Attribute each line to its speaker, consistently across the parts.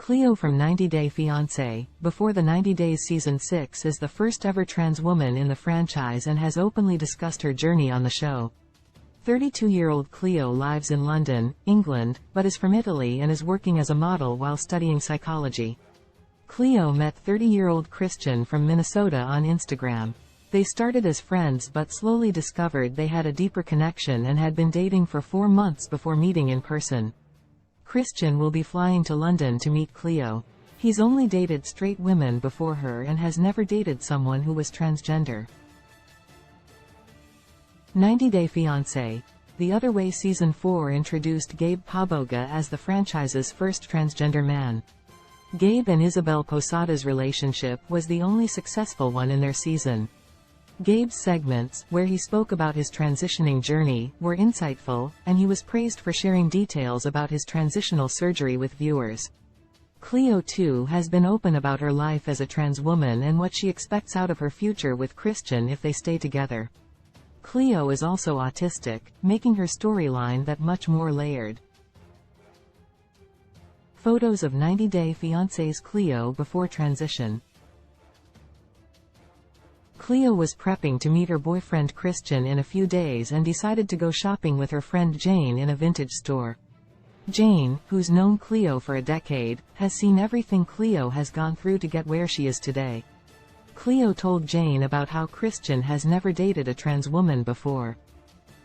Speaker 1: Cleo from 90 Day Fiancé, Before the 90 Days Season 6 is the first ever trans woman in the franchise and has openly discussed her journey on the show. 32-year-old Cleo lives in London, England, but is from Italy and is working as a model while studying psychology. Cleo met 30-year-old Christian from Minnesota on Instagram. They started as friends but slowly discovered they had a deeper connection and had been dating for 4 months before meeting in person. Christian will be flying to London to meet Cleo. He's only dated straight women before her and has never dated someone who was transgender. 90 Day Fiancé. The Other Way Season 4 introduced Gabe Paboga as the franchise's first transgender man. Gabe and Isabel Posada's relationship was the only successful one in their season. Gabe's segments, where he spoke about his transitioning journey, were insightful, and he was praised for sharing details about his transitional surgery with viewers. Cleo too has been open about her life as a trans woman and what she expects out of her future with Christian if they stay together. Cleo is also autistic, making her storyline that much more layered. Photos of 90 Day Fiancé's Cleo before transition. Cleo was prepping to meet her boyfriend Christian in a few days and decided to go shopping with her friend Jane in a vintage store. Jane, who's known Cleo for a decade, has seen everything Cleo has gone through to get where she is today. Cleo told Jane about how Christian has never dated a trans woman before.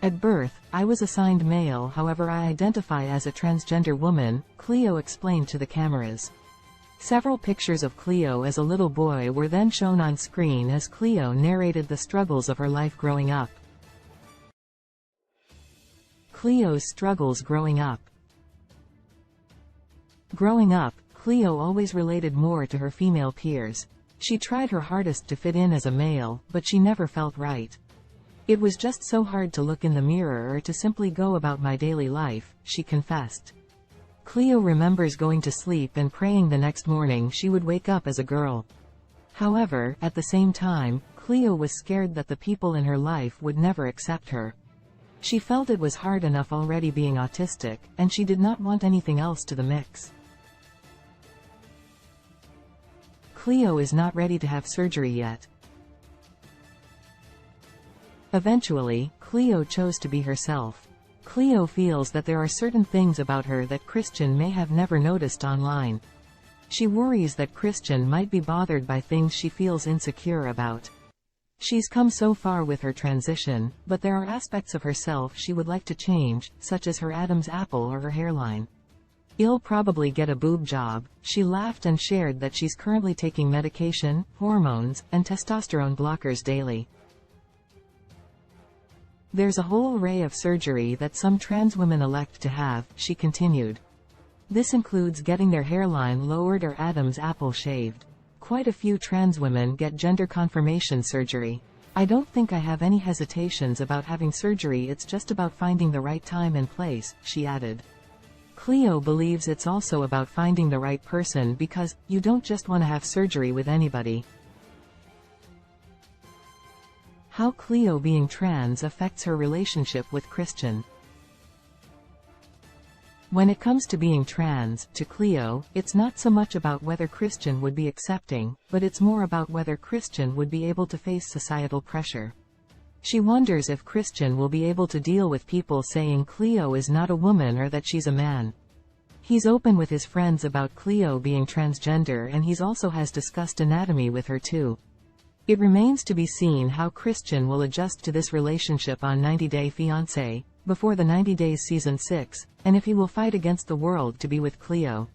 Speaker 1: At birth, I was assigned male, however I identify as a transgender woman, Cleo explained to the cameras. Several pictures of Cleo as a little boy were then shown on screen as Cleo narrated the struggles of her life growing up. Cleo's struggles growing up. Growing up, Cleo always related more to her female peers. She tried her hardest to fit in as a male, but she never felt right. It was just so hard to look in the mirror or to simply go about my daily life, she confessed. Cleo remembers going to sleep and praying the next morning she would wake up as a girl. However, at the same time, Cleo was scared that the people in her life would never accept her. She felt it was hard enough already being autistic, and she did not want anything else to the mix. Cleo is not ready to have surgery yet. Eventually, Cleo chose to be herself. Cleo feels that there are certain things about her that Christian may have never noticed online. She worries that Christian might be bothered by things she feels insecure about. She's come so far with her transition, but there are aspects of herself she would like to change, such as her Adam's apple or her hairline. I'll probably get a boob job, she laughed and shared that she's currently taking medication, hormones, and testosterone blockers daily. There's a whole array of surgery that some trans women elect to have, she continued. This includes getting their hairline lowered or Adam's apple shaved. Quite a few trans women get gender confirmation surgery. I don't think I have any hesitations about having surgery, it's just about finding the right time and place, she added. Cleo believes it's also about finding the right person because, you don't just want to have surgery with anybody. How Cleo being trans affects her relationship with Christian. When it comes to being trans, to Cleo, it's not so much about whether Christian would be accepting, but it's more about whether Christian would be able to face societal pressure. She wonders if Christian will be able to deal with people saying Cleo is not a woman or that she's a man. He's open with his friends about Cleo being transgender, and he's also has discussed anatomy with her too. It remains to be seen how Christian will adjust to this relationship on 90 Day Fiancé, Before the 90 Days Season 6, and if he will fight against the world to be with Cleo.